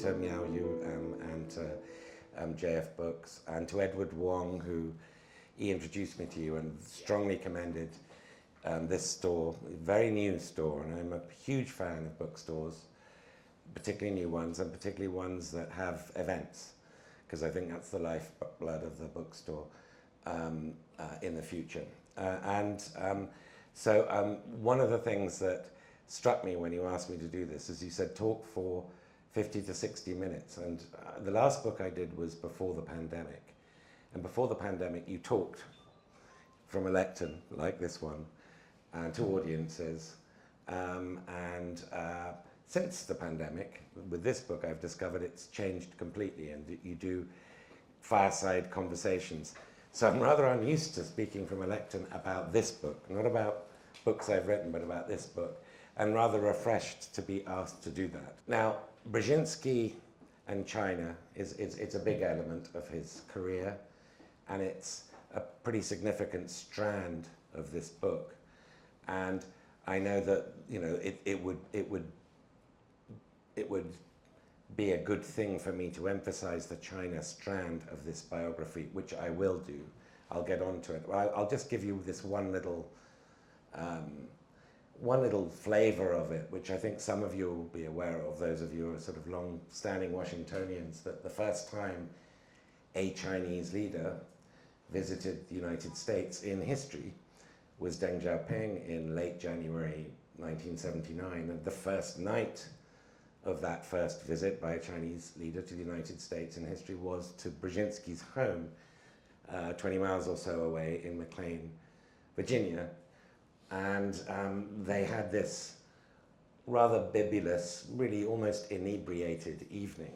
to Miao Yu and to JF Books, and to Edward Wong, who he introduced me to you and strongly commended this store, very new store, and I'm a huge fan of bookstores, particularly new ones, and particularly ones that have events, because I think that's the lifeblood of the bookstore in the future. So one of the things that struck me when you asked me to do this is you said talk for 50 to 60 minutes, and the last book I did was before the pandemic, and before the pandemic you talked from a lectern like this one to audiences, and since the pandemic, with this book I've discovered it's changed completely, and you do fireside conversations. So I'm rather unused to speaking from a lectern about this book, not about books I've written, but about this book, and rather refreshed to be asked to do that. Now, Brzezinski and China it's a big element of his career, and it's a pretty significant strand of this book. And I know that it would be a good thing for me to emphasize the China strand of this biography, which I will do. I'll get onto it. I'll just give you this one little flavor of it, which I think some of you will be aware of, those of you who are sort of long-standing Washingtonians, that the first time a Chinese leader visited the United States in history was Deng Xiaoping in late January 1979, and the first night of that first visit by a Chinese leader to the United States in history was to Brzezinski's home, 20 miles or so away in McLean, Virginia. And they had this rather bibulous, really almost inebriated evening,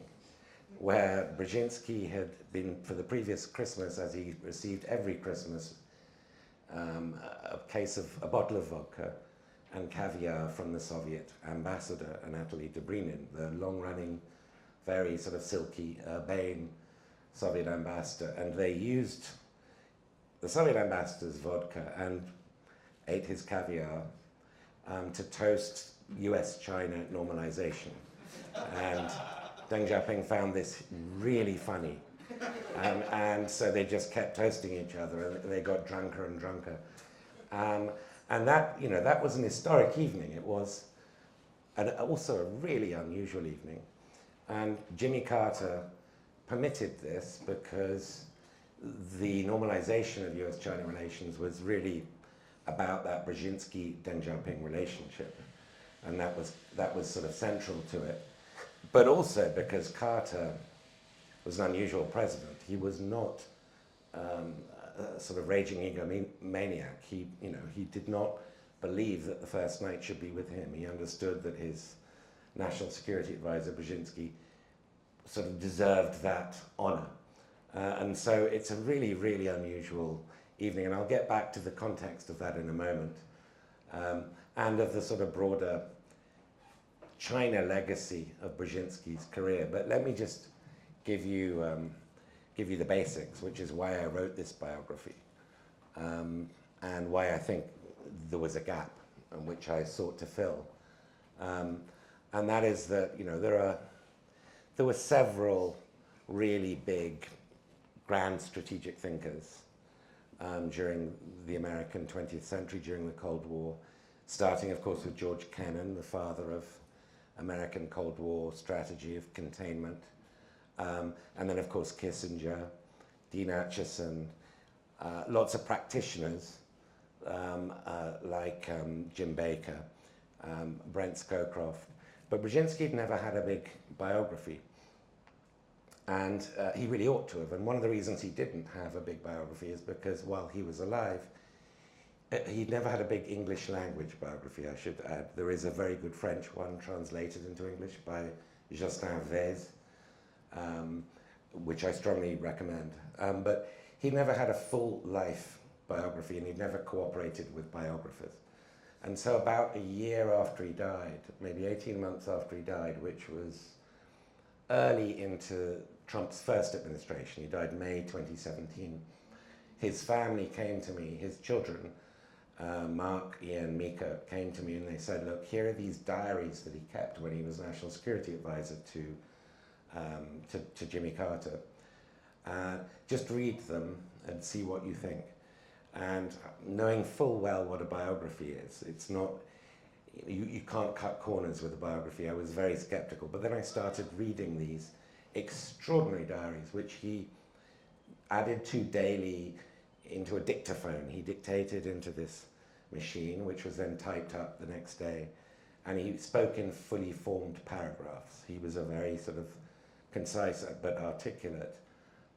where Brzezinski had been, for the previous Christmas, as he received every Christmas, a bottle of vodka and caviar from the Soviet ambassador, Anatoly Dobrynin, the long-running, very sort of silky, urbane Soviet ambassador. And they used the Soviet ambassador's vodka and ate his caviar to toast US-China normalization. And Deng Xiaoping found this really funny. And so they just kept toasting each other, and they got drunker and drunker. And that was an historic evening. It was also a really unusual evening. And Jimmy Carter permitted this because the normalization of US-China relations was really about that Brzezinski-Deng Xiaoping relationship. And that was sort of central to it. But also because Carter was an unusual president. He was not a sort of raging egomaniac. He did not believe that the first night should be with him. He understood that his national security advisor, Brzezinski, sort of deserved that honor. And so it's a really, really unusual evening, and I'll get back to the context of that in a moment, and of the sort of broader China legacy of Brzezinski's career. But let me just give you the basics, which is why I wrote this biography, and why I think there was a gap, which I sought to fill. And that is that there were several really big, grand strategic thinkers during the American 20th century, during the Cold War, starting, of course, with George Kennan, the father of American Cold War strategy of containment, and then, of course, Kissinger, Dean Acheson, lots of practitioners like Jim Baker, Brent Scowcroft. But Brzezinski had never had a big biography, and he really ought to have. And one of the reasons he didn't have a big biography is because while he was alive, he'd never had a big English language biography, I should add. There is a very good French one translated into English by Justin Vez, which I strongly recommend. But he never had a full life biography, and he'd never cooperated with biographers. And so about a year after he died, maybe 18 months after he died, which was early into Trump's first administration, he died May 2017, his family came to me, his children, Mark, Ian, Mika, came to me and they said, look, here are these diaries that he kept when he was National Security Advisor to to Jimmy Carter. Just read them and see what you think. And knowing full well what a biography is, it's not, you can't cut corners with a biography. I was very skeptical, but then I started reading these extraordinary diaries, which he added to daily into a dictaphone. He dictated into this machine, which was then typed up the next day. And he spoke in fully formed paragraphs. He was a very sort of concise but articulate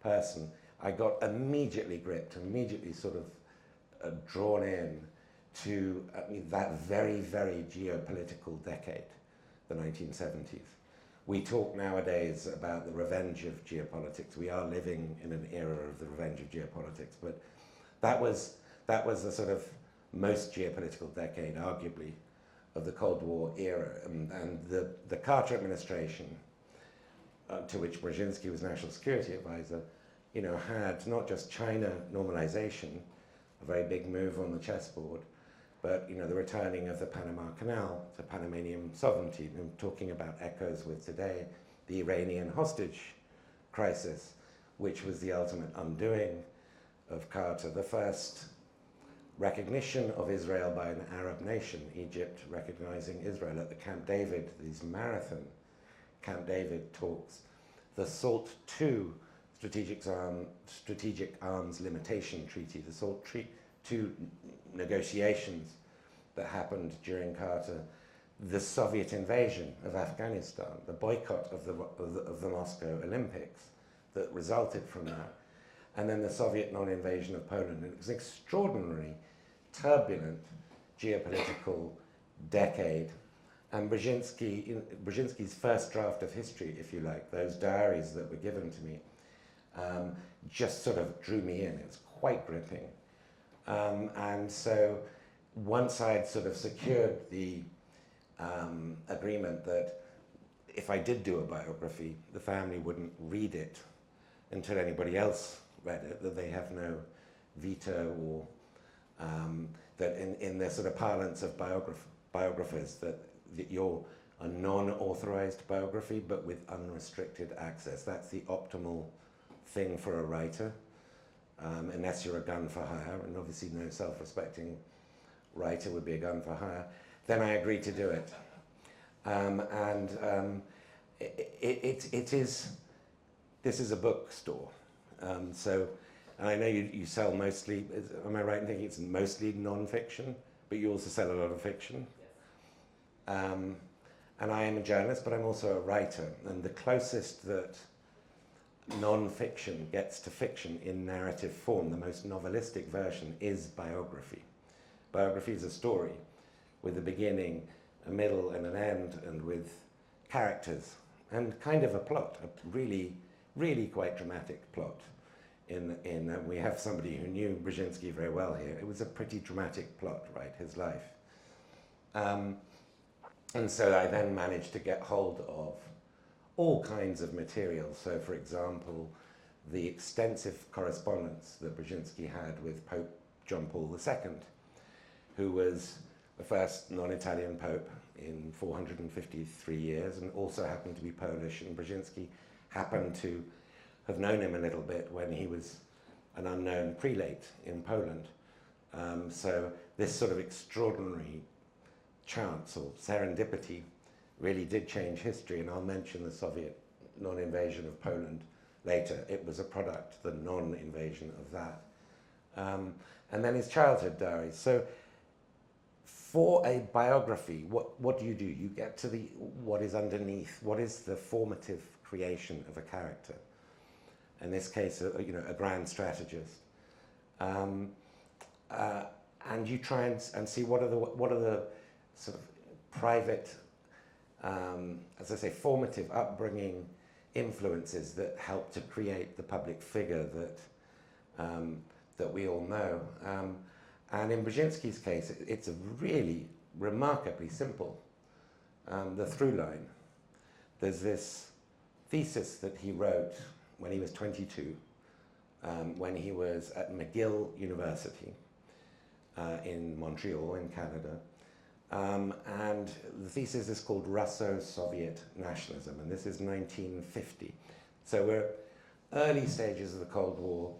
person. I got immediately gripped, immediately sort of drawn in to that very, very geopolitical decade, the 1970s. We talk nowadays about the revenge of geopolitics. We are living in an era of the revenge of geopolitics, but that was the sort of most geopolitical decade, arguably, of the Cold War era. And the Carter administration, to which Brzezinski was National Security Advisor, had not just China normalization, a very big move on the chessboard, but the returning of the Panama Canal to Panamanian sovereignty. I'm talking about echoes with today, the Iranian hostage crisis, which was the ultimate undoing of Carter, the first recognition of Israel by an Arab nation, Egypt recognizing Israel at the Camp David, these marathon Camp David talks, the SALT II Strategic Arms Limitation Treaty, the SALT II negotiations that happened during Carter, the Soviet invasion of Afghanistan, the boycott of the Moscow Olympics that resulted from that, and then the Soviet non-invasion of Poland. And it was an extraordinarily turbulent geopolitical decade. And Brzezinski's first draft of history, if you like, those diaries that were given to me, just sort of drew me in. It was quite gripping. And so once I'd sort of secured the agreement that if I did do a biography, the family wouldn't read it until anybody else read it, that they have no veto, or that in the sort of parlance of biographers, that you're a non-authorized biography but with unrestricted access. That's the optimal thing for a writer, unless you're a gun for hire, and obviously no self-respecting writer would be a gun for hire. Then I agreed to do it. This is a bookstore. And I know you sell mostly, am I right in thinking it's mostly non-fiction, but you also sell a lot of fiction? Yes. And I am a journalist, but I'm also a writer. And the closest that non-fiction gets to fiction in narrative form, the most novelistic version, is biography. Biography is a story with a beginning, a middle, and an end, and with characters, and kind of a plot, a really, really quite dramatic plot. We have somebody who knew Brzezinski very well here. It was a pretty dramatic plot, right, his life. And so I then managed to get hold of all kinds of material. So, for example, the extensive correspondence that Brzezinski had with Pope John Paul II, who was the first non-Italian pope in 453 years, and also happened to be Polish. And Brzezinski happened to have known him a little bit when he was an unknown prelate in Poland. So this sort of extraordinary chance or serendipity really did change history, and I'll mention the Soviet non-invasion of Poland later. It was a product, the non-invasion of that. And then his childhood diaries. So for a biography, what do? You get to what is underneath, what is the formative creation of a character. In this case, a grand strategist. And you try and see what are the sort of private, as I say, formative upbringing influences that help to create the public figure that we all know. And in Brzezinski's case, it's a really remarkably simple, the through line. There's this thesis that he wrote when he was 22, when he was at McGill University in Montreal in Canada. And the thesis is called Russo-Soviet Nationalism, and this is 1950. So we're early stages of the Cold War,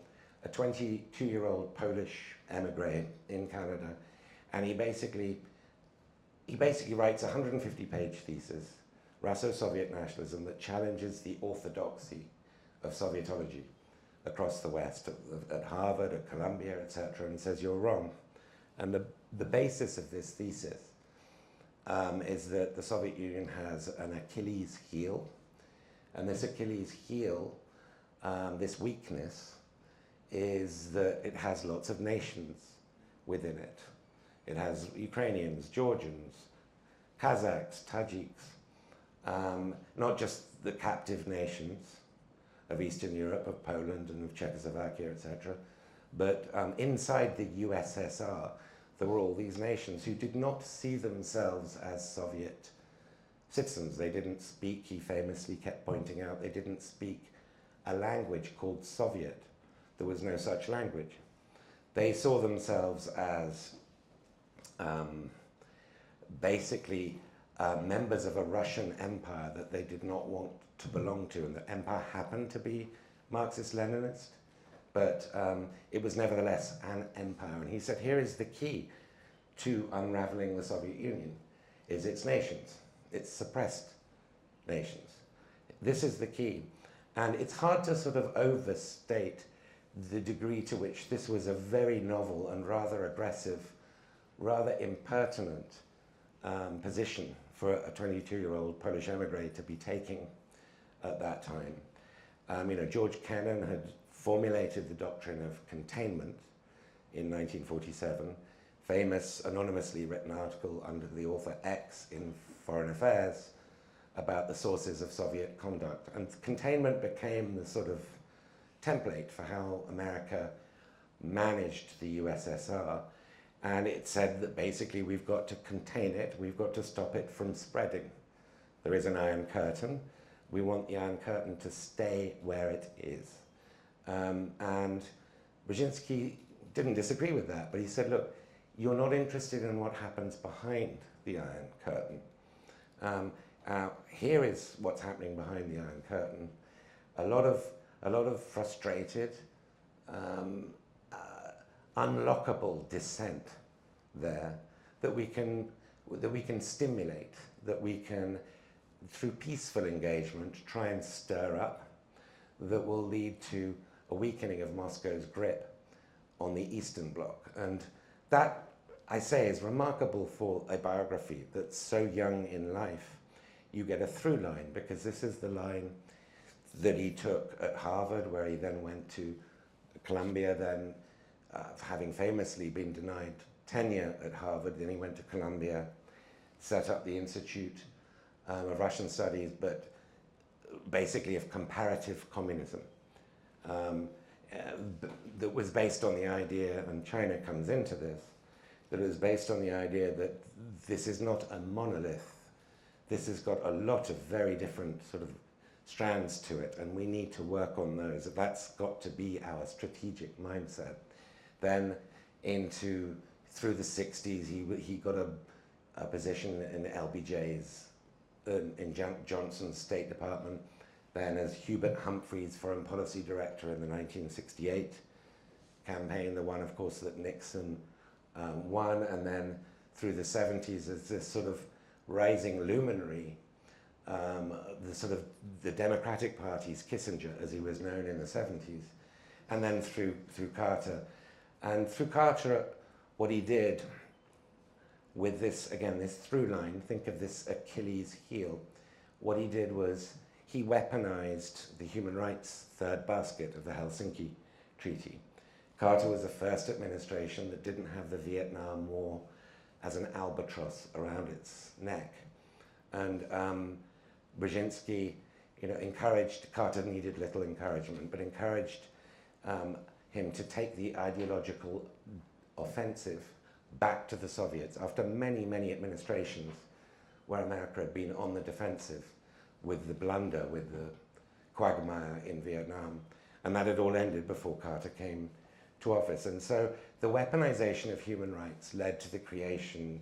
a 22-year-old Polish emigre in Canada, and he basically writes a 150-page thesis, Russo-Soviet Nationalism, that challenges the orthodoxy of Sovietology across the West, at Harvard, at Columbia, etc., and says you're wrong. And the basis of this thesis is that the Soviet Union has an Achilles heel, and this Achilles heel, this weakness, is that it has lots of nations within it. It has Ukrainians, Georgians, Kazakhs, Tajiks, not just the captive nations of Eastern Europe, of Poland and of Czechoslovakia, etc., but inside the USSR, there were all these nations who did not see themselves as Soviet citizens. They didn't speak, he famously kept pointing out, they didn't speak a language called Soviet. There was no such language. They saw themselves as basically members of a Russian empire that they did not want to belong to, and the empire happened to be Marxist-Leninist, but it was nevertheless an empire. And he said, here is the key to unraveling the Soviet Union, is its nations, its suppressed nations. This is the key. And it's hard to sort of overstate the degree to which this was a very novel and rather aggressive, rather impertinent position for a 22-year-old Polish emigre to be taking at that time. George Kennan had formulated the doctrine of containment in 1947, famous anonymously written article under the author X in Foreign Affairs about the sources of Soviet conduct. And containment became the sort of template for how America managed the USSR. And it said that basically we've got to contain it, we've got to stop it from spreading. There is an Iron Curtain. We want the Iron Curtain to stay where it is. And Brzezinski didn't disagree with that, but he said, look, you're not interested in what happens behind the Iron Curtain. Here is what's happening behind the Iron Curtain. A lot of frustrated, unlockable dissent there that we can stimulate, that we can, through peaceful engagement, try and stir up, that will lead to a weakening of Moscow's grip on the Eastern Bloc. And that, I say, is remarkable for a biography that's so young in life. You get a through line, because this is the line that he took at Harvard, where he then went to Columbia, then having famously been denied tenure at Harvard, then he went to Columbia, set up the Institute of Russian Studies, but basically of comparative communism, that was based on the idea, and China comes into this, that it was based on the idea that this is not a monolith. This has got a lot of very different sort of strands to it, and we need to work on those. That's got to be our strategic mindset. Then through the 60s, he got a position in LBJ's, in Johnson's State Department, then as Hubert Humphrey's Foreign Policy Director in the 1968 campaign, the one, of course, that Nixon won, and then through the 70s as this sort of rising luminary, the Democratic Party's Kissinger, as he was known in the 70s, and then through Carter. And through Carter, what he did with this, again, this through line, think of this Achilles heel, what he did was he weaponized the human rights third basket of the Helsinki Treaty. Carter was the first administration that didn't have the Vietnam War as an albatross around its neck. And Brzezinski, encouraged, Carter needed little encouragement, but encouraged him to take the ideological offensive back to the Soviets after many, many administrations where America had been on the defensive with the blunder, with the quagmire in Vietnam. And that had all ended before Carter came to office. And so the weaponization of human rights led to the creation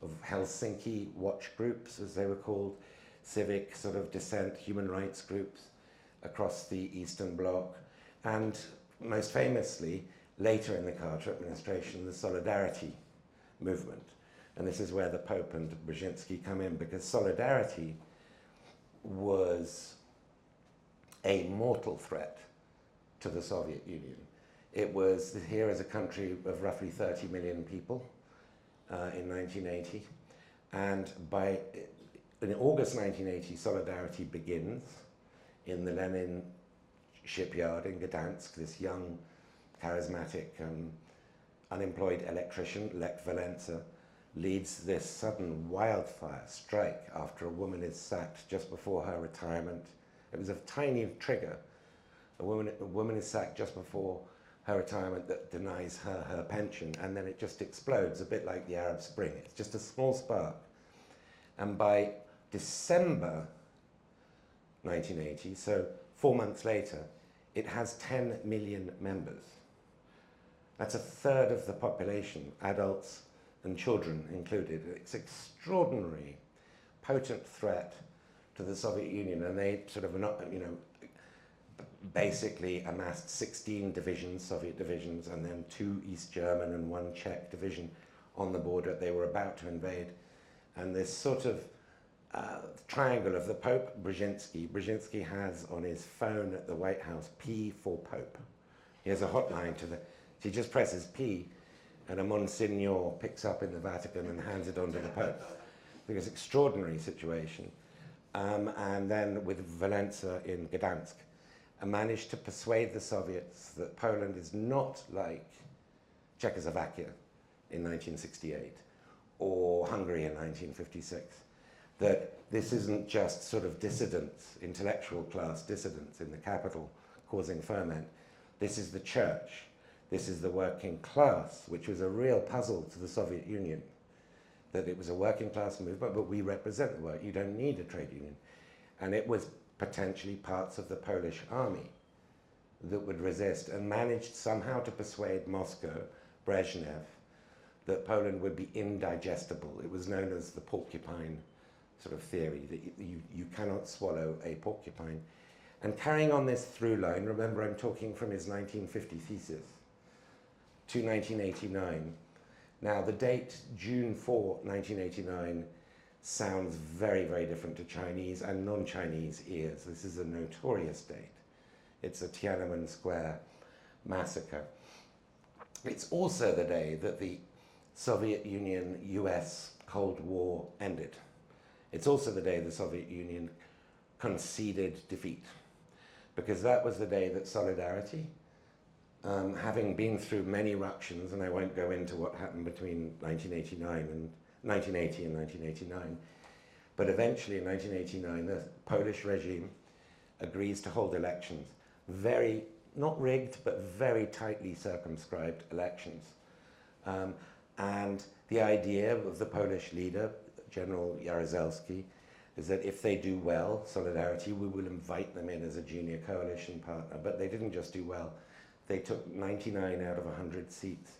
of Helsinki watch groups, as they were called, civic sort of dissent, human rights groups across the Eastern Bloc, and most famously, later in the Carter administration, the Solidarity movement. And this is where the Pope and Brzezinski come in, because Solidarity was a mortal threat to the Soviet Union. It was, here is a country of roughly 30 million people in 1980, and in August 1980, Solidarity begins in the Lenin shipyard in Gdansk. This young, charismatic, unemployed electrician, Lech Walesa, leads this sudden wildfire strike after a woman is sacked just before her retirement. It was a tiny trigger. A woman is sacked just before her retirement that denies her her pension, and then it just explodes, a bit like the Arab Spring. It's just a small spark. And by December 1980, so 4 months later, it has 10 million members. That's a third of the population, adults and children included. It's an extraordinary, potent threat to the Soviet Union, and they sort of, basically amassed 16 divisions, Soviet divisions, and then 2 East German and 1 Czech division on the border. They were about to invade. And this sort of triangle of the Pope, Brzezinski has on his phone at the White House, P for Pope. He has a hotline to the, he just presses P, and a Monsignor picks up in the Vatican and hands it on to the Pope. It's an extraordinary situation. And then with Walesa in Gdansk, managed to persuade the Soviets that Poland is not like Czechoslovakia in 1968 or Hungary in 1956, that this isn't just sort of dissidents, intellectual class dissidents in the capital causing ferment. This is the church. This is the working class, which was a real puzzle to the Soviet Union, that it was a working class movement, but we represent the work. You don't need a trade union. And it was potentially parts of the Polish army that would resist, and managed somehow to persuade Moscow, Brezhnev, that Poland would be indigestible. It was known as the porcupine sort of theory, that you cannot swallow a porcupine. And carrying on this through line, remember I'm talking from his 1950 thesis to 1989. Now the date June 4, 1989 sounds very, very different to Chinese and non-Chinese ears. This is a notorious date. It's a Tiananmen Square massacre. It's also the day that the Soviet Union-US Cold War ended. It's also the day the Soviet Union conceded defeat, because that was the day that Solidarity, having been through many ructions, and I won't go into what happened between 1980 and 1989, but eventually in 1989 the Polish regime agrees to hold elections, very, not rigged, but very tightly circumscribed elections. And the idea of the Polish leader, General Jaruzelski, is that if they do well, Solidarity, we will invite them in as a junior coalition partner. But they didn't just do well. They took 99 out of 100 seats.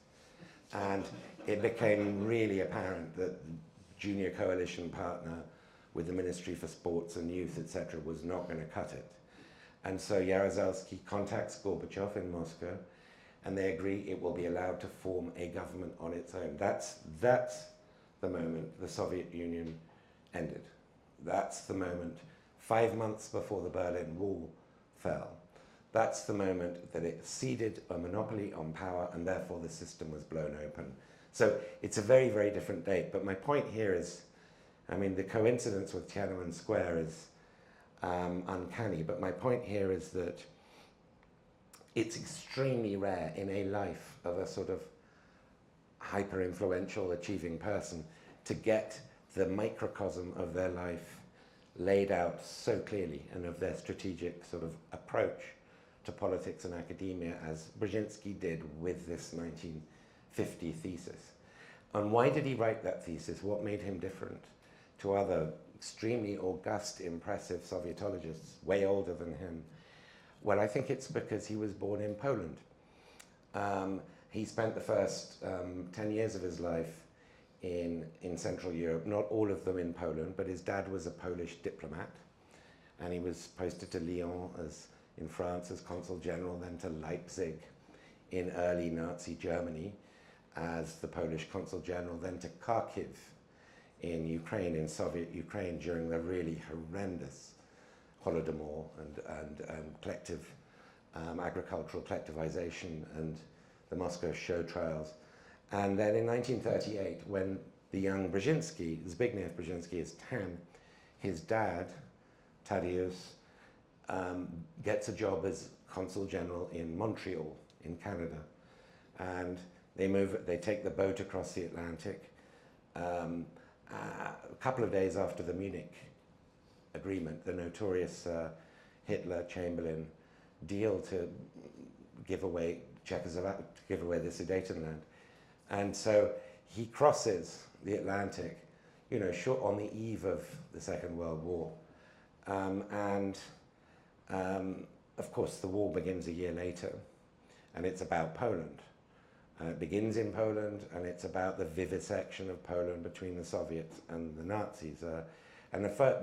And it became really apparent that the junior coalition partner with the Ministry for Sports and Youth, etc., was not going to cut it. And so Jaruzelski contacts Gorbachev in Moscow, and they agree it will be allowed to form a government on its own. That's the moment the Soviet Union ended. That's the moment, 5 months before the Berlin Wall fell. That's the moment that it ceded a monopoly on power, and therefore the system was blown open. So it's a very, very different date. But my point here is, I mean, the coincidence with Tiananmen Square is uncanny, but my point here is that it's extremely rare in a life of a sort of hyper-influential, achieving person to get the microcosm of their life laid out so clearly, and of their strategic sort of approach to politics and academia, as Brzezinski did with this 1950 thesis. And why did he write that thesis? What made him different to other extremely august, impressive Sovietologists, way older than him? Well, I think it's because he was born in Poland. He spent the first 10 years of his life in Central Europe, not all of them in Poland, but his dad was a Polish diplomat, and he was posted to Lyon in France as consul general, then to Leipzig in early Nazi Germany as the Polish consul general, then to Kharkiv in Ukraine, in Soviet Ukraine, during the really horrendous Holodomor and collective agricultural collectivization and the Moscow show trials. And then in 1938, when the young Brzezinski, Zbigniew Brzezinski, is 10, his dad, Tadeusz, gets a job as consul general in Montreal, in Canada. And they take the boat across the Atlantic. A couple of days after the Munich agreement, the notorious Hitler-Chamberlain deal to give away Czechoslovakia, to give away the Sudetenland. And so he crosses the Atlantic, short on the eve of the Second World War. Of course, the war begins a year later, and it's about Poland. It begins in Poland, and it's about the vivisection of Poland between the Soviets and the Nazis.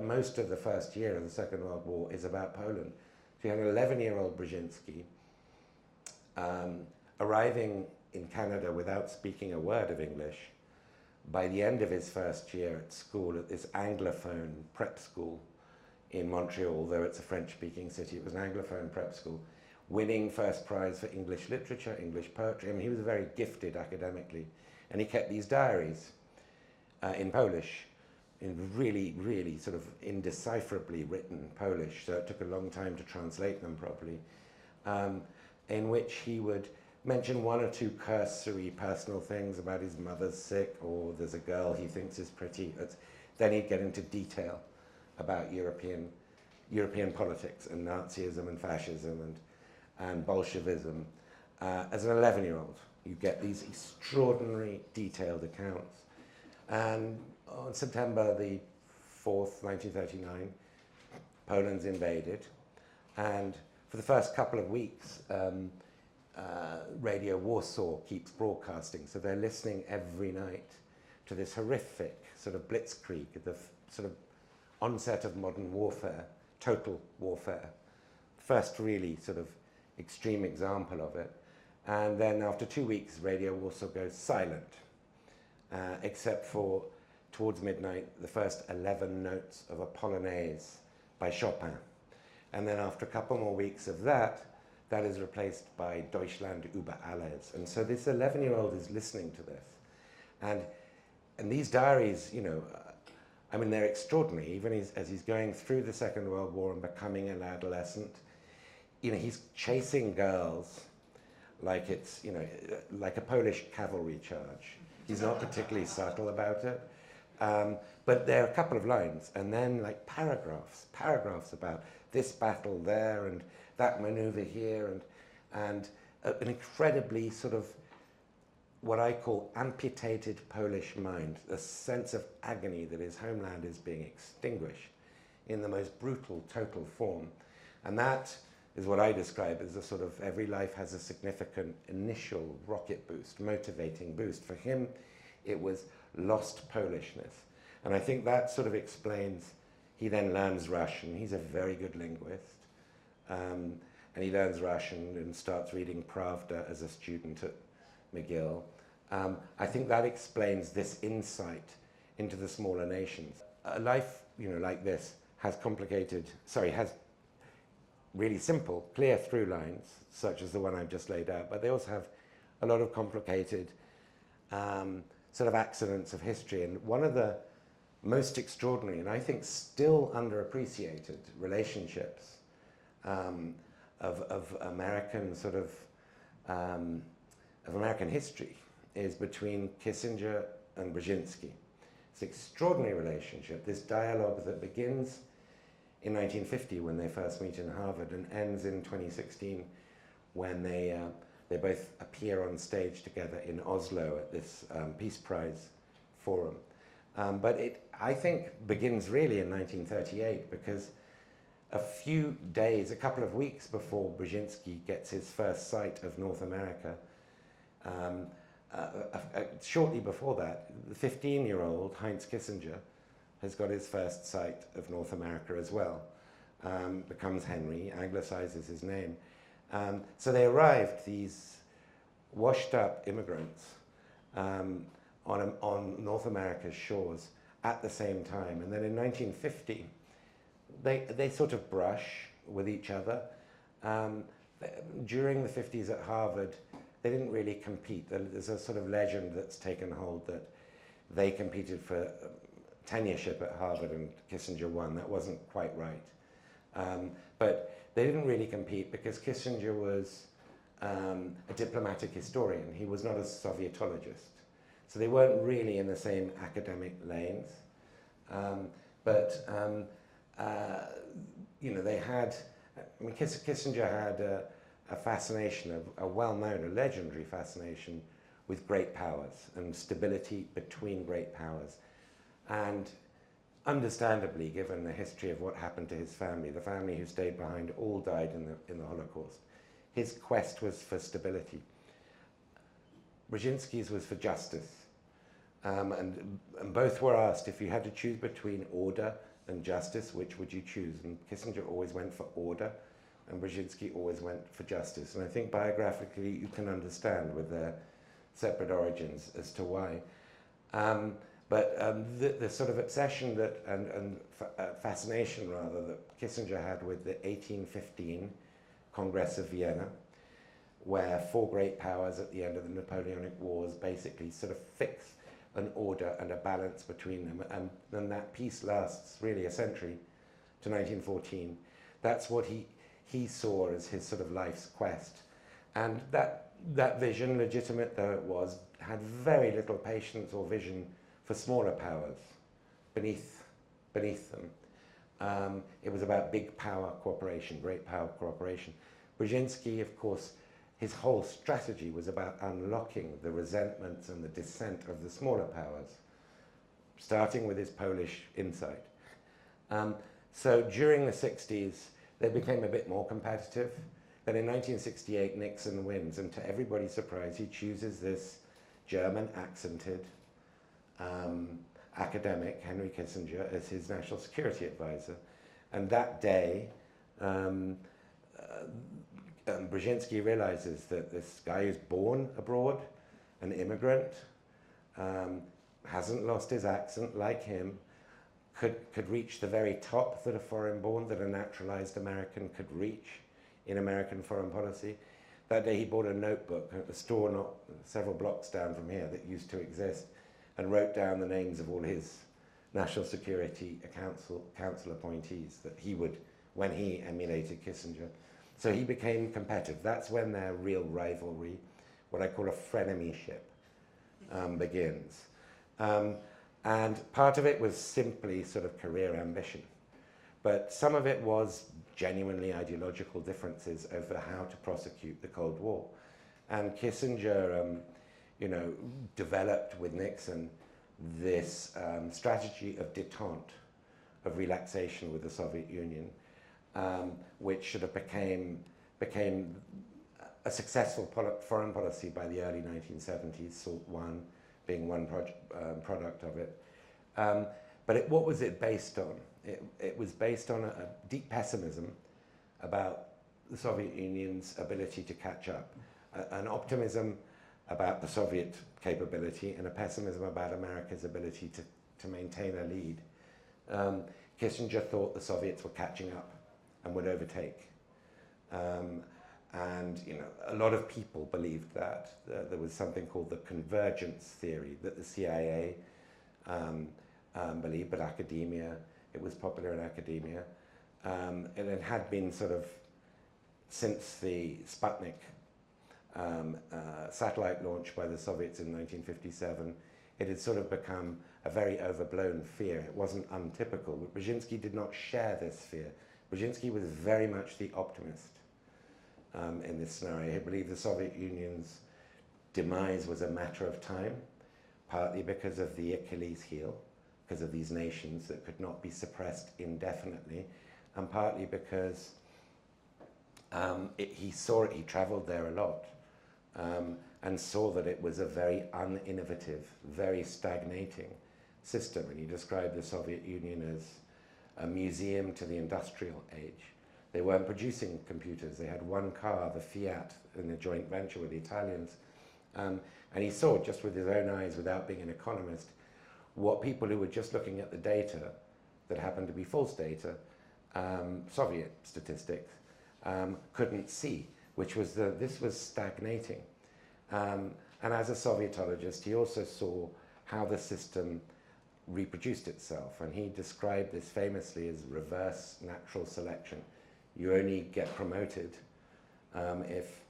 Most of the first year of the Second World War is about Poland. So you have an 11-year-old Brzezinski arriving in Canada without speaking a word of English. By the end of his first year at school, at this Anglophone prep school in Montreal, although it's a French-speaking city, it was an Anglophone prep school, winning first prize for English literature, English poetry. I mean, he was very gifted academically, and he kept these diaries in Polish, in really, really sort of indecipherably written Polish, so it took a long time to translate them properly, in which he would mention one or two cursory personal things about his mother's sick, or there's a girl he thinks is pretty. Then he'd get into detail about European politics and Nazism and fascism and Bolshevism. As an 11-year-old, you get these extraordinary detailed accounts. And on September the 4th, 1939, Poland's invaded. And for the first couple of weeks, Radio Warsaw keeps broadcasting. So they're listening every night to this horrific sort of blitzkrieg, the sort of onset of modern warfare, total warfare. First really sort of extreme example of it. And then after 2 weeks, Radio Warsaw goes silent, except for, towards midnight, the first 11 notes of a Polonaise by Chopin. And then after a couple more weeks of that is replaced by Deutschland über alles. And so this 11-year-old is listening to this. And these diaries, I mean, they're extraordinary. Even as he's going through the Second World War and becoming an adolescent, he's chasing girls like it's, like a Polish cavalry charge. He's not particularly subtle about it. But there are a couple of lines, and then like paragraphs about this battle there and that maneuver here, and an incredibly sort of what I call amputated Polish mind, a sense of agony that his homeland is being extinguished in the most brutal, total form. And that is what I describe as a sort of every life has a significant initial rocket boost, motivating boost. For him, it was lost Polishness. And I think that sort of explains, he then learns Russian. He's a very good linguist. And he learns Russian and starts reading Pravda as a student at McGill. I think that explains this insight into the smaller nations. A life, like this has has really simple, clear through lines, such as the one I've just laid out, but they also have a lot of complicated sort of accidents of history. And one of the most extraordinary, and I think still underappreciated, relationships of American sort of American history is between Kissinger and Brzezinski. It's an extraordinary relationship, this dialogue that begins in 1950 when they first meet in Harvard and ends in 2016 when they both appear on stage together in Oslo at this Peace Prize forum. But it, I think, begins really in 1938 because a couple of weeks before Brzezinski gets his first sight of North America, shortly before that, the 15-year-old Heinz Kissinger has got his first sight of North America as well. Becomes Henry, anglicizes his name. So they arrived, these washed-up immigrants, on North America's shores at the same time. And then in 1950, they sort of brush with each other. During the 50s at Harvard, they didn't really compete. There's a sort of legend that's taken hold that they competed for tenureship at Harvard and Kissinger won. That wasn't quite right. But they didn't really compete because Kissinger was a diplomatic historian. He was not a Sovietologist. So they weren't really in the same academic lanes. They had, Kissinger had a fascination, a well-known, a legendary fascination with great powers and stability between great powers. And understandably, given the history of what happened to his family, the family who stayed behind all died in the Holocaust, his quest was for stability. Brzezinski's was for justice. And both were asked, if you had to choose between order and justice, which would you choose? And Kissinger always went for order, and Brzezinski always went for justice. And I think biographically you can understand with their separate origins as to why. The sort of obsession that, and fascination rather, that Kissinger had with the 1815 Congress of Vienna, where four great powers at the end of the Napoleonic Wars basically sort of fix an order and a balance between them, and then that peace lasts really a century to 1914. That's what he saw as his sort of life's quest. And that vision, legitimate though it was, had very little patience or vision for smaller powers beneath them. It was about big power cooperation, great power cooperation. Brzezinski, of course, his whole strategy was about unlocking the resentments and the dissent of the smaller powers, starting with his Polish insight. So during the 60s, they became a bit more competitive. Then in 1968, Nixon wins, and to everybody's surprise, he chooses this German accented academic, Henry Kissinger, as his national security advisor. And that day, Brzezinski realizes that this guy who's born abroad, an immigrant, hasn't lost his accent like him, could reach the very top that a foreign-born, that a naturalized American could reach in American foreign policy. That day he bought a notebook at a store not several blocks down from here that used to exist, and wrote down the names of all his national security council appointees that he would, when he emulated Kissinger. So he became competitive. That's when their real rivalry, what I call a frenemyship, begins. And part of it was simply sort of career ambition. But some of it was genuinely ideological differences over how to prosecute the Cold War. And Kissinger, developed with Nixon this strategy of détente, of relaxation with the Soviet Union, which sort of became a successful foreign policy by the early 1970s, SALT I being one product of it. But what was it based on? It was based on a deep pessimism about the Soviet Union's ability to catch up, an optimism about the Soviet capability, and a pessimism about America's ability to maintain a lead. Kissinger thought the Soviets were catching up and would overtake. And a lot of people believed that. There was something called the convergence theory that the CIA believed, but academia, it was popular in academia. And it had been sort of, since the Sputnik satellite launch by the Soviets in 1957, it had sort of become a very overblown fear. It wasn't untypical, but Brzezinski did not share this fear. Brzezinski was very much the optimist in this scenario. He believed the Soviet Union's demise was a matter of time, partly because of the Achilles heel, because of these nations that could not be suppressed indefinitely, and partly because he saw it, he traveled there a lot, and saw that it was a very uninnovative, very stagnating system. And he described the Soviet Union as a museum to the industrial age. They weren't producing computers. They had one car, the Fiat, in a joint venture with the Italians. And he saw, just with his own eyes, without being an economist, what people who were just looking at the data that happened to be false data, Soviet statistics, couldn't see, which was this was stagnating. And as a Sovietologist, he also saw how the system reproduced itself, and he described this famously as reverse natural selection. You only get promoted if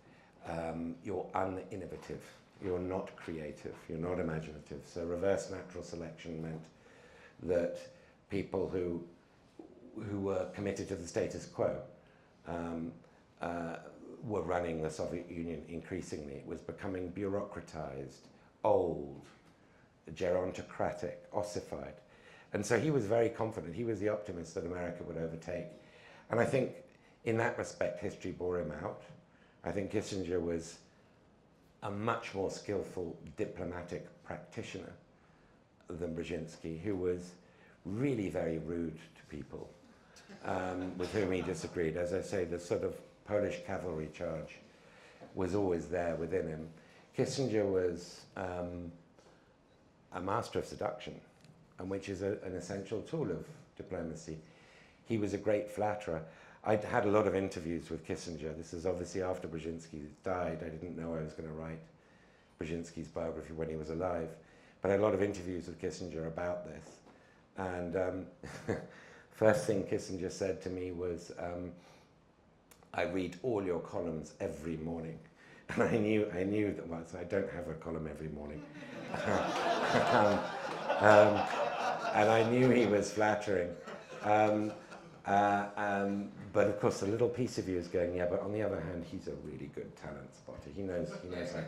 you're uninnovative, you're not creative, you're not imaginative. So reverse natural selection meant that people who were committed to the status quo were running the Soviet Union increasingly. It was becoming bureaucratized, old, gerontocratic, ossified. And so he was very confident. He was the optimist that America would overtake. And I think in that respect, history bore him out. I think Kissinger was a much more skillful diplomatic practitioner than Brzezinski, who was really very rude to people with whom he disagreed. As I say, the sort of Polish cavalry charge was always there within him. Kissinger was a master of seduction, and which is an essential tool of diplomacy. He was a great flatterer. I'd had a lot of interviews with Kissinger. This is obviously after Brzezinski died. I didn't know I was going to write Brzezinski's biography when he was alive, but I had a lot of interviews with Kissinger about this. And first thing Kissinger said to me was, I read all your columns every morning. And I knew that, well, so I don't have a column every morning. And I knew he was flattering. But of course, the little piece of you is going, yeah, but on the other hand, he's a really good talent spotter. He knows how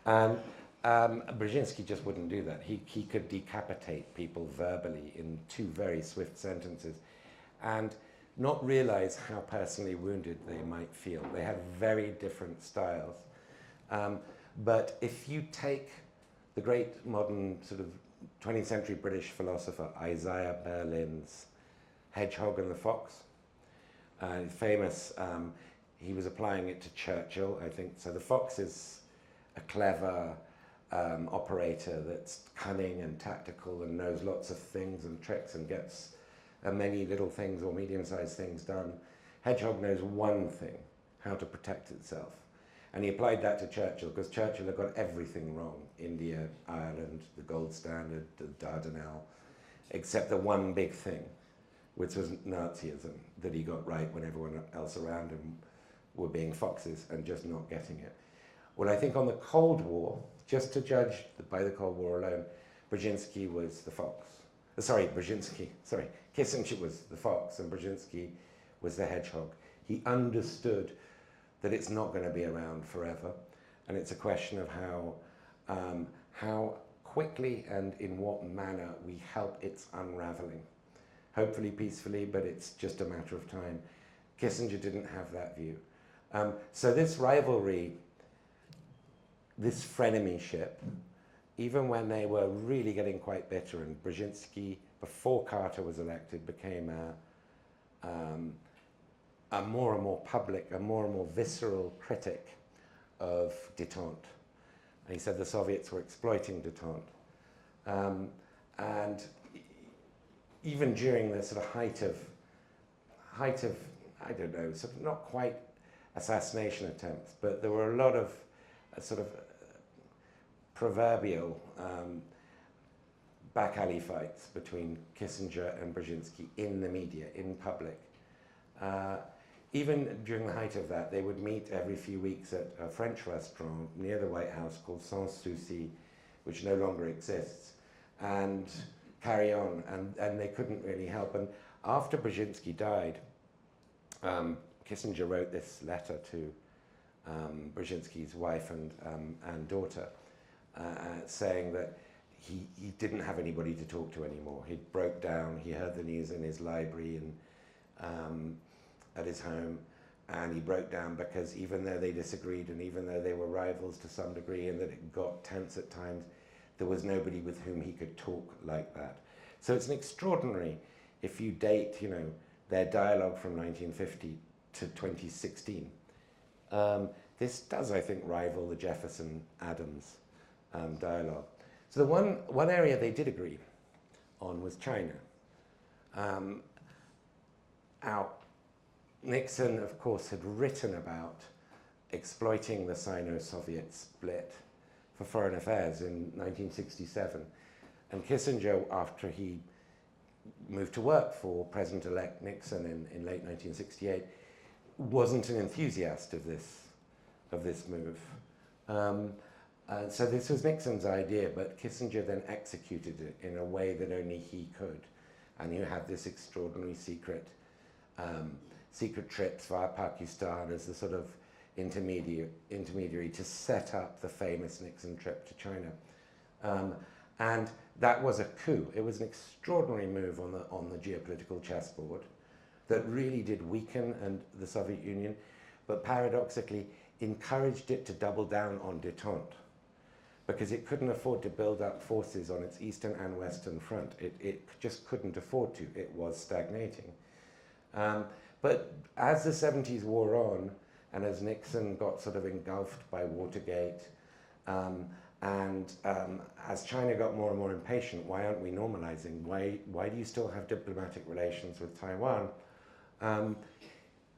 to. And Brzezinski just wouldn't do that. He could decapitate people verbally in 2 very swift sentences, and not realize how personally wounded they might feel. They had very different styles. But if you take the great modern sort of 20th century British philosopher Isaiah Berlin's Hedgehog and the Fox, famous, he was applying it to Churchill, I think. So the fox is a clever operator that's cunning and tactical and knows lots of things and tricks and gets many little things or medium-sized things done. Hedgehog knows one thing, how to protect itself. And he applied that to Churchill, because Churchill had got everything wrong. India, Ireland, the gold standard, the Dardanelles, except the one big thing, which was Nazism, that he got right when everyone else around him were being foxes and just not getting it. Well, I think on the Cold War, just to judge by the Cold War alone, Brzezinski was the fox. Kissinger was the fox and Brzezinski was the hedgehog. He understood that it's not going to be around forever, and it's a question of how quickly and in what manner we help its unraveling. Hopefully peacefully, but it's just a matter of time. Kissinger didn't have that view. So this rivalry, this frenemyship, even when they were really getting quite bitter, and Brzezinski, before Carter was elected, became a more and more public, a more and more visceral critic of détente. And he said the Soviets were exploiting détente. And even during the sort of height of, I don't know, sort of not quite assassination attempts, but there were a lot of sort of proverbial back alley fights between Kissinger and Brzezinski in the media, in public. Even during the height of that, they would meet every few weeks at a French restaurant near the White House called Sans Souci, which no longer exists, and carry on, and they couldn't really help. And after Brzezinski died, Kissinger wrote this letter to Brzezinski's wife and daughter, saying that he didn't have anybody to talk to anymore. He broke down, he heard the news in his library and at his home, and he broke down because even though they disagreed and even though they were rivals to some degree and that it got tense at times, there was nobody with whom he could talk like that. So it's an extraordinary, if you date, you know, their dialogue from 1950 to 2016. This does, I think, rival the Jefferson-Adams dialogue. So the one area they did agree on was China. Nixon, of course, had written about exploiting the Sino-Soviet split for foreign affairs in 1967. And Kissinger, after he moved to work for President-elect Nixon in late 1968, wasn't an enthusiast of this move. So this was Nixon's idea, but Kissinger then executed it in a way that only he could. And you had this extraordinary secret trips via Pakistan as the sort of intermediary to set up the famous Nixon trip to China. And that was a coup. It was an extraordinary move on the geopolitical chessboard that really did weaken the Soviet Union, but paradoxically encouraged it to double down on détente, because it couldn't afford to build up forces on its eastern and western front. It just couldn't afford to. It was stagnating. But as the 70s wore on, and as Nixon got sort of engulfed by Watergate, and as China got more and more impatient, why aren't we normalizing? Why do you still have diplomatic relations with Taiwan?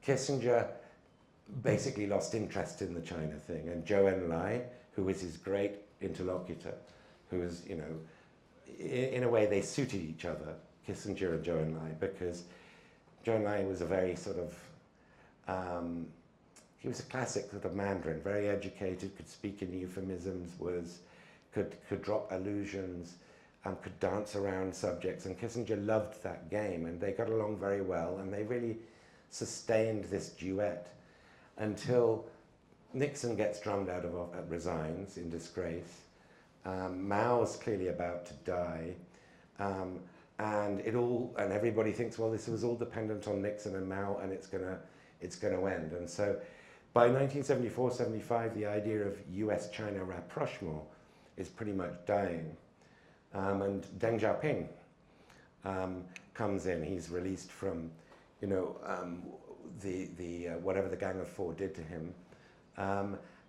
Kissinger basically lost interest in the China thing, and Zhou Enlai, who was his great interlocutor, who was, you know, in a way they suited each other, Kissinger and Zhou Enlai, because Zhou Enlai was a very sort of, he was a classic sort of Mandarin, very educated, could speak in euphemisms, could drop allusions, could dance around subjects, and Kissinger loved that game, and they got along very well, and they really sustained this duet until Nixon gets drummed out of, resigns in disgrace. Mao's clearly about to die, and everybody thinks, well, this was all dependent on Nixon and Mao, and it's gonna end. And so, by 1974-75, the idea of U.S.-China rapprochement is pretty much dying, and Deng Xiaoping comes in. He's released from, you know, whatever the Gang of Four did to him.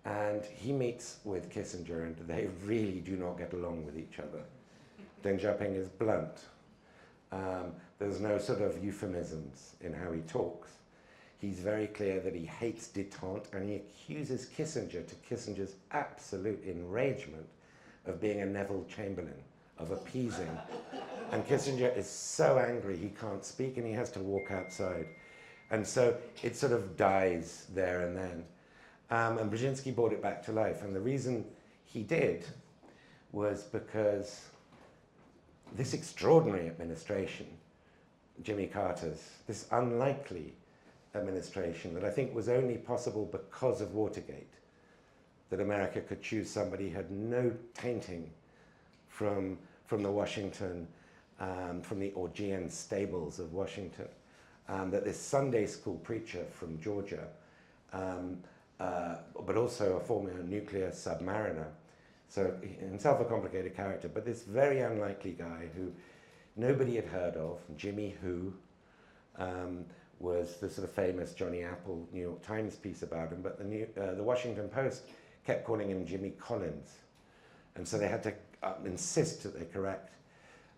And he meets with Kissinger, and they really do not get along with each other. Deng Xiaoping is blunt. There's no sort of euphemisms in how he talks. He's very clear that he hates détente, and he accuses Kissinger, to Kissinger's absolute enragement, of being a Neville Chamberlain, of appeasing. And Kissinger is so angry he can't speak, and he has to walk outside. And so it sort of dies there and then. And Brzezinski brought it back to life. And the reason he did was because this extraordinary administration, Jimmy Carter's, this unlikely administration that I think was only possible because of Watergate, that America could choose somebody who had no tainting from the Washington, from the Augean stables of Washington, that this Sunday school preacher from Georgia, but also a former nuclear submariner, so himself a complicated character, but this very unlikely guy who nobody had heard of, Jimmy Who, was the sort of famous Johnny Apple New York Times piece about him, but the Washington Post kept calling him Jimmy Collins, and so they had to insist that they correct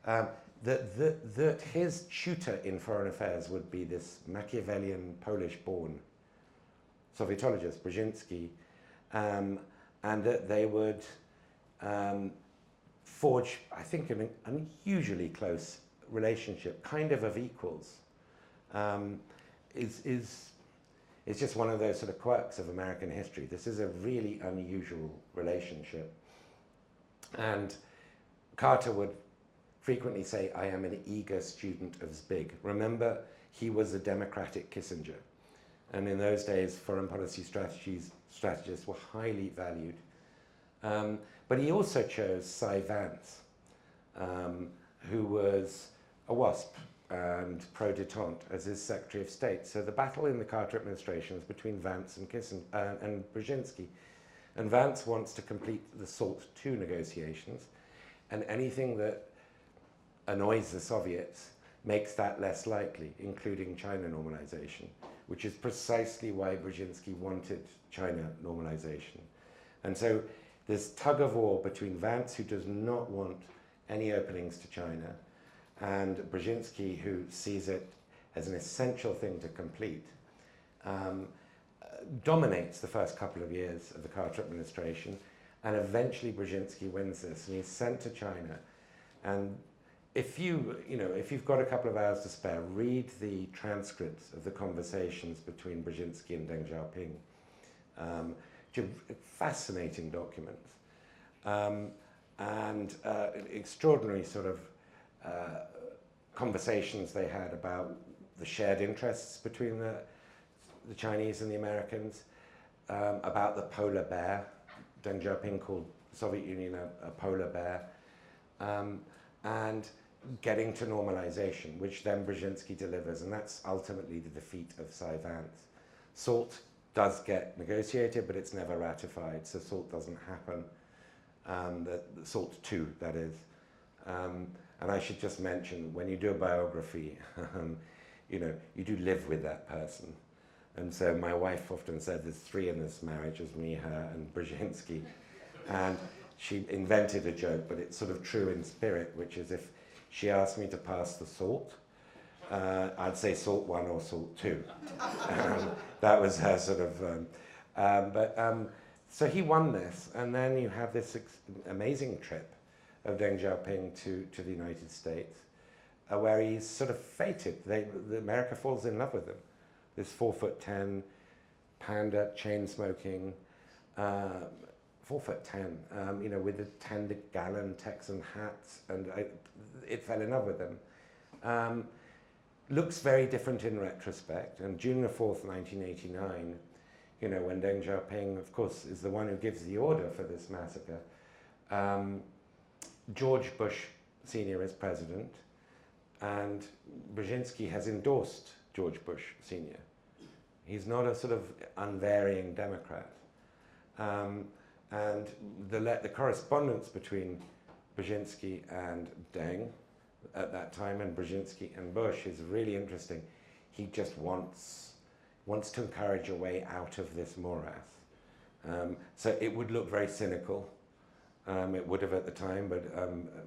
that his tutor in foreign affairs would be this Machiavellian Polish-born Sovietologist, Brzezinski, and that they would forge, I think, an unusually close relationship, kind of equals. Is just one of those sort of quirks of American history. This is a really unusual relationship. And Carter would frequently say, I am an eager student of Zbig. Remember, he was a democratic Kissinger. And in those days, foreign policy strategists were highly valued. But he also chose Cy Vance, who was a WASP and pro-détente as his Secretary of State. So the battle in the Carter administration is between Vance and Brzezinski. And Vance wants to complete the SALT II negotiations, and anything that annoys the Soviets makes that less likely, including China normalization, which is precisely why Brzezinski wanted China normalization. And so this tug of war between Vance, who does not want any openings to China, and Brzezinski, who sees it as an essential thing to complete, dominates the first couple of years of the Carter administration, and eventually Brzezinski wins this, and he's sent to China. And if you've got a couple of hours to spare, read the transcripts of the conversations between Brzezinski and Deng Xiaoping, which are fascinating documents, and extraordinary sort of conversations they had about the shared interests between the Chinese and the Americans, about the polar bear. Deng Xiaoping called the Soviet Union a polar bear, and getting to normalization, which then Brzezinski delivers, and that's ultimately the defeat of Cy Vance. SALT does get negotiated, but it's never ratified, so SALT doesn't happen. The SALT II, that is. And I should just mention, when you do a biography, you do live with that person. And so my wife often said there's three in this marriage, as me, her, and Brzezinski. And she invented a joke, but it's sort of true in spirit, which is if she asked me to pass the SALT, I'd say SALT 1 or SALT 2. That was her sort of... so he won this, and then you have this amazing trip of Deng Xiaoping to the United States, where he's sort of fated. America falls in love with him. This 4'10", panda, chain-smoking, 4'10", with the 10-gallon Texan hats, and it fell in love with him. Looks very different in retrospect, and June the 4th, 1989, when Deng Xiaoping, of course, is the one who gives the order for this massacre, George Bush Sr. is president, and Brzezinski has endorsed George Bush Sr. He's not a sort of unvarying Democrat. And the correspondence between Brzezinski and Deng at that time, and Brzezinski and Bush, is really interesting. He just wants to encourage a way out of this morass. So it would look very cynical. It would have at the time, but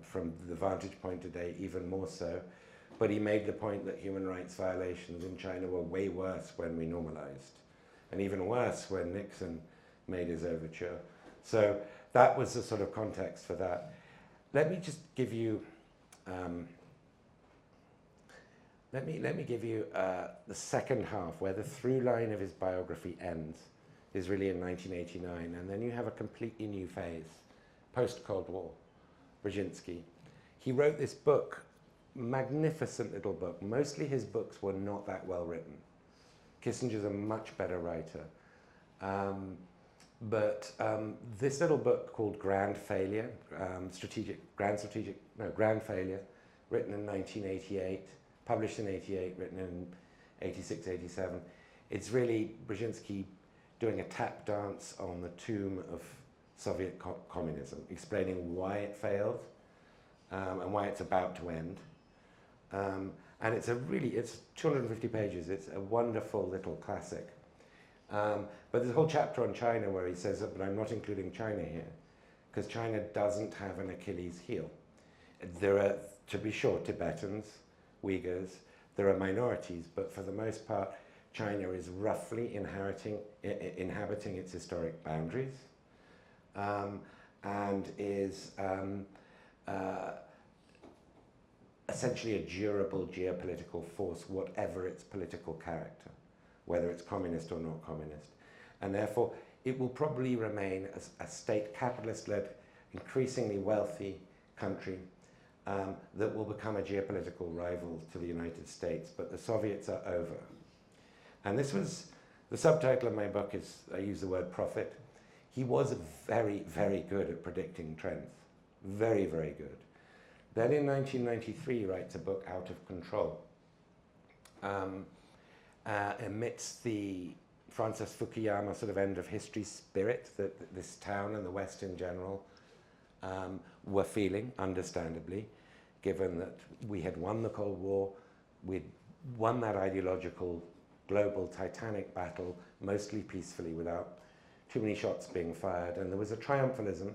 from the vantage point today, even more so. But he made the point that human rights violations in China were way worse when we normalized, and even worse when Nixon made his overture. So that was the sort of context for that. Let me just give you, let me give you the second half, where the through line of his biography ends, is really in 1989, and then you have a completely new phase, post-Cold War, Brzezinski. He wrote this book, magnificent little book. Mostly his books were not that well written. Kissinger's a much better writer. But this little book called Grand Failure, Grand Failure, written in 1988, published in 88, written in 86, 87. It's really Brzezinski doing a tap dance on the tomb of Soviet communism, explaining why it failed and why it's about to end. And it's 250 pages. It's a wonderful little classic. But there's a whole chapter on China where he says, but I'm not including China here, because China doesn't have an Achilles heel. There are, to be sure, Tibetans, Uyghurs, there are minorities, but for the most part, China is roughly inhabiting its historic boundaries, and is essentially a durable geopolitical force, whatever its political character, whether it's communist or not communist. And therefore, it will probably remain a state capitalist-led, increasingly wealthy country that will become a geopolitical rival to the United States, but the Soviets are over. And this was, the subtitle of my book is, I use the word prophet. He was very, very good at predicting trends. Very, very good. Then in 1993 writes a book, Out of Control, amidst the Francis Fukuyama sort of end of history spirit that this town and the West in general were feeling, understandably, given that we had won the Cold War, we'd won that ideological global titanic battle mostly peacefully without too many shots being fired, and there was a triumphalism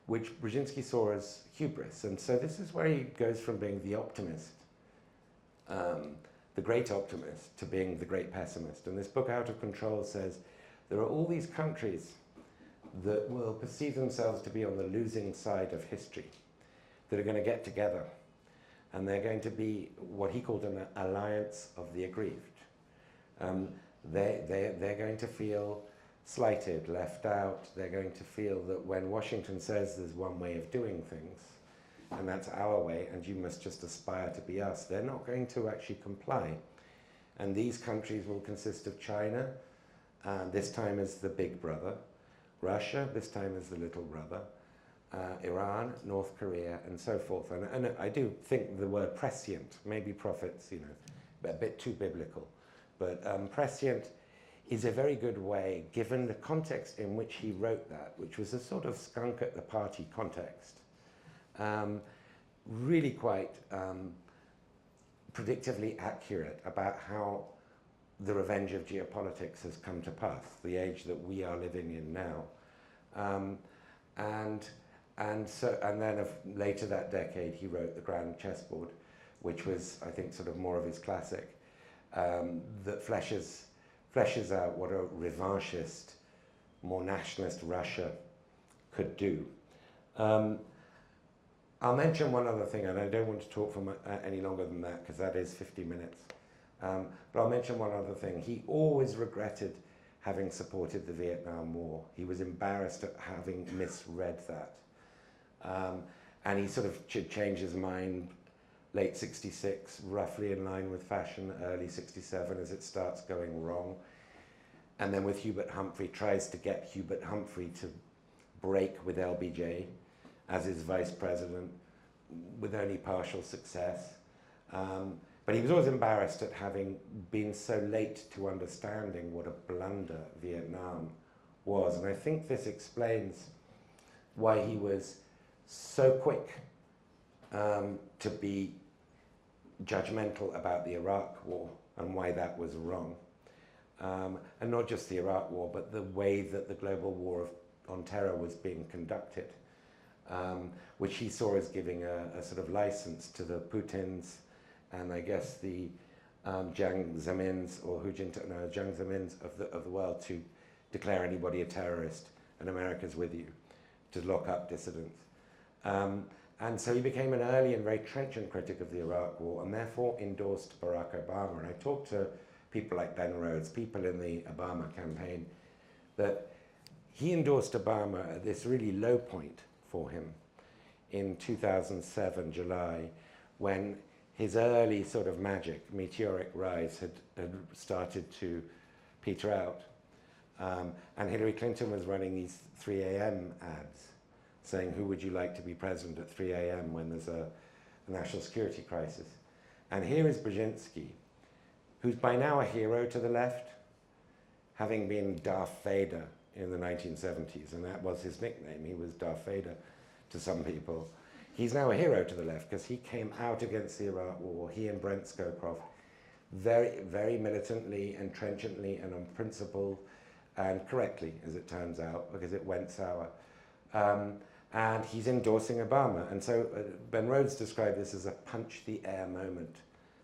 which Brzezinski saw as hubris. And so this is where he goes from being the optimist, the great optimist, to being the great pessimist. And this book, Out of Control, says there are all these countries that will perceive themselves to be on the losing side of history, that are going to get together, and they're going to be what he called an alliance of the aggrieved. They're going to feel slighted, left out. They're going to feel that when Washington says there's one way of doing things, and that's our way, and you must just aspire to be us, they're not going to actually comply. And these countries will consist of China, this time as the big brother, Russia, this time as the little brother, Iran, North Korea, and so forth. And I do think the word prescient, maybe prophets, you know, a bit too biblical, but prescient is a very good way, given the context in which he wrote that, which was a sort of skunk at the party context, really quite predictively accurate about how the revenge of geopolitics has come to pass, the age that we are living in now. And then later that decade, he wrote The Grand Chessboard, which was, I think, sort of more of his classic, that fleshes out what a revanchist, more nationalist Russia could do. I'll mention one other thing, and I don't want to talk for any longer than that, because that is 50 minutes. But I'll mention one other thing. He always regretted having supported the Vietnam War. He was embarrassed at having misread that. And he sort of should change his mind late 66, roughly in line with fashion, early 67, as it starts going wrong. And then with Hubert Humphrey, tries to get Hubert Humphrey to break with LBJ as his vice president, with only partial success. But he was always embarrassed at having been so late to understanding what a blunder Vietnam was. And I think this explains why he was so quick to be judgmental about the Iraq War and why that was wrong. And not just the Iraq War, but the way that the global war on terror was being conducted, which he saw as giving a sort of license to the Putins and I guess the Jiang Zemins or Jiang Zemins of the world to declare anybody a terrorist, and America's with you, to lock up dissidents. And so he became an early and very trenchant critic of the Iraq War, and therefore endorsed Barack Obama. And I talked to people like Ben Rhodes, people in the Obama campaign, that he endorsed Obama at this really low point for him in 2007, July, when his early sort of meteoric rise had started to peter out. And Hillary Clinton was running these 3 a.m. ads saying, who would you like to be president at 3 a.m. when there's a national security crisis? And here is Brzezinski, who's by now a hero to the left, having been Darth Vader in the 1970s, and that was his nickname. He was Darth Vader to some people. He's now a hero to the left because he came out against the Iraq War, he and Brent Scowcroft, very, very militantly and trenchantly and on principle, and correctly, as it turns out, because it went sour. And he's endorsing Obama. And so Ben Rhodes described this as a punch the air moment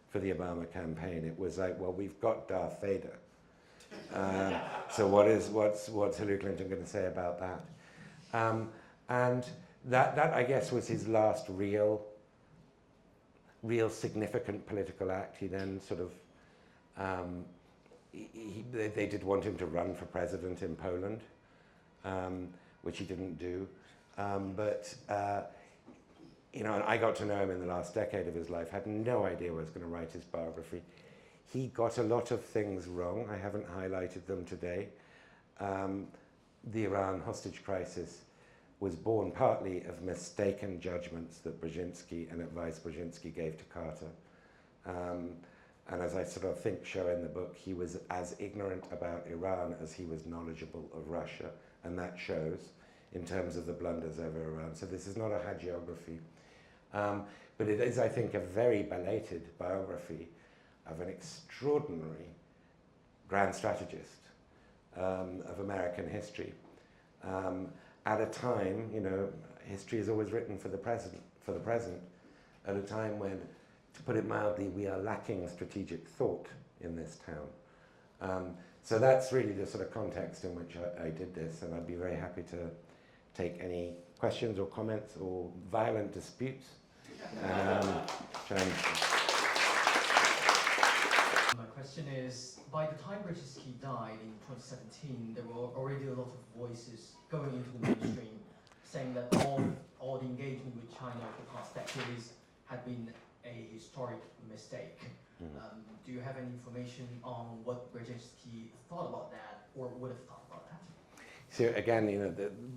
for the Obama campaign. It was like, well, we've got Darth Vader. So what's Hillary Clinton going to say about that? And that I guess was his last real significant political act. He then sort of, they did want him to run for president in Poland, which he didn't do. But you know, and I got to know him in the last decade of his life, had no idea I was going to write his biography. He got a lot of things wrong. I haven't highlighted them today. The Iran hostage crisis was born partly of mistaken judgments that Brzezinski and advice Brzezinski gave to Carter. And as I sort of think show in the book, he was as ignorant about Iran as he was knowledgeable of Russia, and that shows in terms of the blunders over Iran. So this is not a hagiography, but it is, I think, a very belated biography of an extraordinary grand strategist of American history. At a time, you know, history is always written for the present, at a time when, to put it mildly, we are lacking strategic thought in this town. So that's really the sort of context in which I did this, and I'd be very happy to take any questions or comments or violent disputes. My question is, by the time Brzezinski died in 2017, there were already a lot of voices going into the mainstream saying that all the engagement with China for the past decades had been a historic mistake. Do you have any information on what Brzezinski thought about that, or would have thought about that? So again, you know,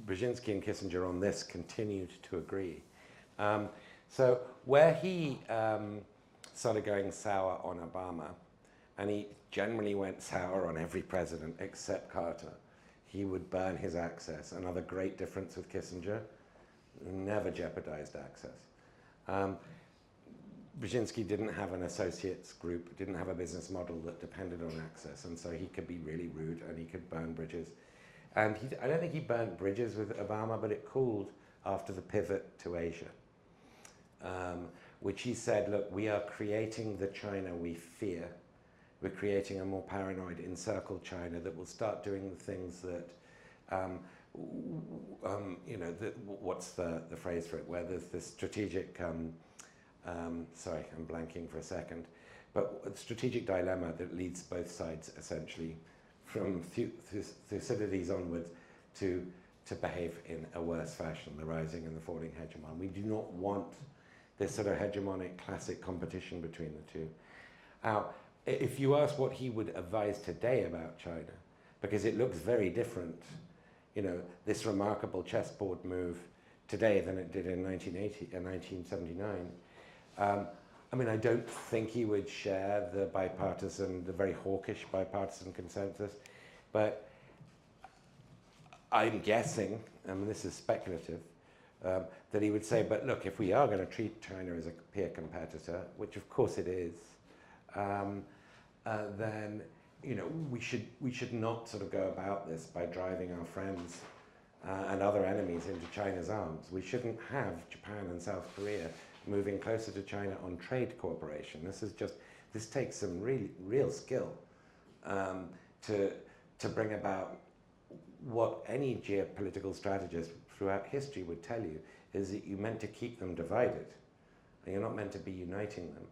Brzezinski and Kissinger on this continued to agree. So where he started going sour on Obama, and he generally went sour on every president except Carter, he would burn his access. Another great difference with Kissinger, never jeopardized access. Brzezinski didn't have an associates group, didn't have a business model that depended on access, and so he could be really rude and he could burn bridges. And I don't think he burnt bridges with Obama, but it cooled after the pivot to Asia, which he said, look, we are creating the China we fear. We're creating a more paranoid, encircled China that will start doing the things that, you know, what's the phrase for it, where there's this strategic, sorry, I'm blanking for a second, but a strategic dilemma that leads both sides essentially from Thucydides onwards to behave in a worse fashion, the rising and the falling hegemon. We do not want this sort of hegemonic classic competition between the two. Now, if you ask what he would advise today about China, because it looks very different, you know, this remarkable chessboard move today than it did in 1979. I mean, I don't think he would share the very hawkish bipartisan consensus, but I'm guessing, I mean, this is speculative, that he would say, but look, if we are going to treat China as a peer competitor, which of course it is, then, you know, we should not sort of go about this by driving our friends and other enemies into China's arms. We shouldn't have Japan and South Korea moving closer to China on trade cooperation. This takes some real skill to bring about what any geopolitical strategist throughout history would tell you is that you're meant to keep them divided, and you're not meant to be uniting them.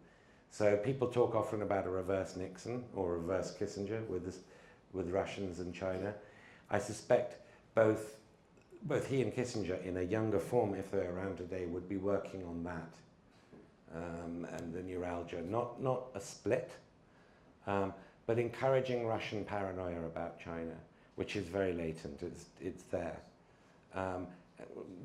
So people talk often about a reverse Nixon or a reverse Kissinger with Russians and China. I suspect both he and Kissinger, in a younger form, if they're around today, would be working on that. And the neuralgia, not a split, but encouraging Russian paranoia about China, which is very latent, it's there,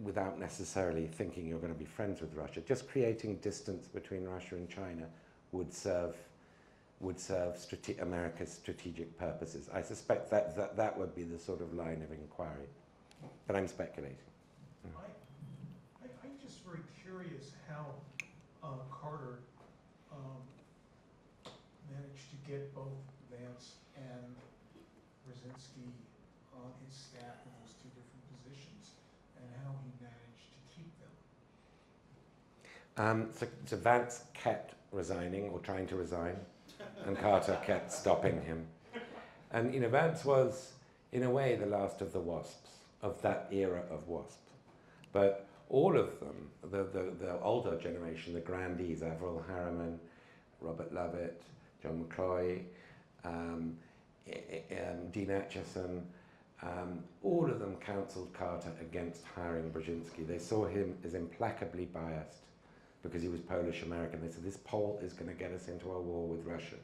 without necessarily thinking you're going to be friends with Russia. Just creating distance between Russia and China would serve America's strategic purposes. I suspect that would be the sort of line of inquiry, but I'm speculating. I'm just very curious how Carter managed to get both Vance and Brzezinski on his staff in those two different positions, and how he managed to keep them. So Vance kept resigning or trying to resign, and Carter kept stopping him. And you know, Vance was, in a way, the last of the WASPs, of that era of WASP. But all of them, the older generation, the grandees, Averell Harriman, Robert Lovett, John McCloy, Dean Acheson, all of them counselled Carter against hiring Brzezinski. They saw him as implacably biased because he was Polish-American. They said, this Pole is going to get us into a war with Russia.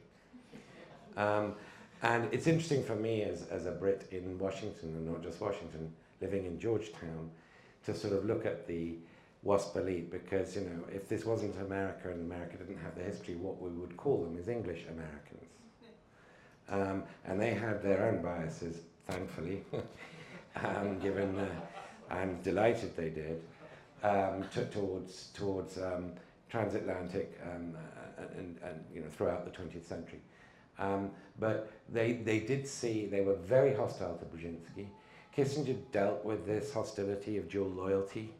And it's interesting for me as a Brit in Washington, and not just Washington, living in Georgetown, to sort of look at the WASP elite, because, you know, if this wasn't America and America didn't have the history, what we would call them is English Americans. And they had their own biases, thankfully, given, I'm delighted they did, towards transatlantic and you know, throughout the 20th century. But they did see, they were very hostile to Brzezinski. Kissinger dealt with this hostility of dual loyalty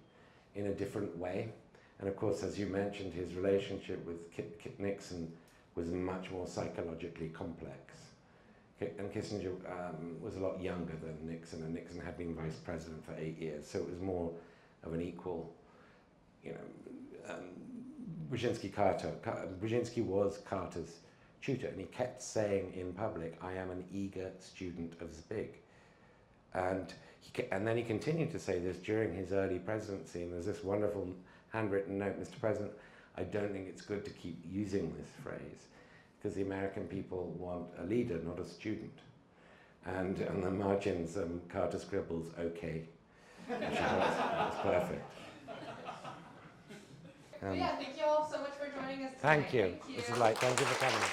in a different way. And of course, as you mentioned, his relationship with Nixon was much more psychologically complex. And Kissinger was a lot younger than Nixon, and Nixon had been vice president for 8 years, so it was more of an equal, you know, Brzezinski was Carter's tutor, and he kept saying in public, "I am an eager student of Zbig." And then he continued to say this during his early presidency, and there's this wonderful handwritten note: "Mr. President, I don't think it's good to keep using this phrase, because the American people want a leader, not a student." And on the margins, Carter scribbles, "Okay." That's perfect. Yeah, thank you all so much for joining us tonight. Thank you. Thank you. This is like, thank you for coming.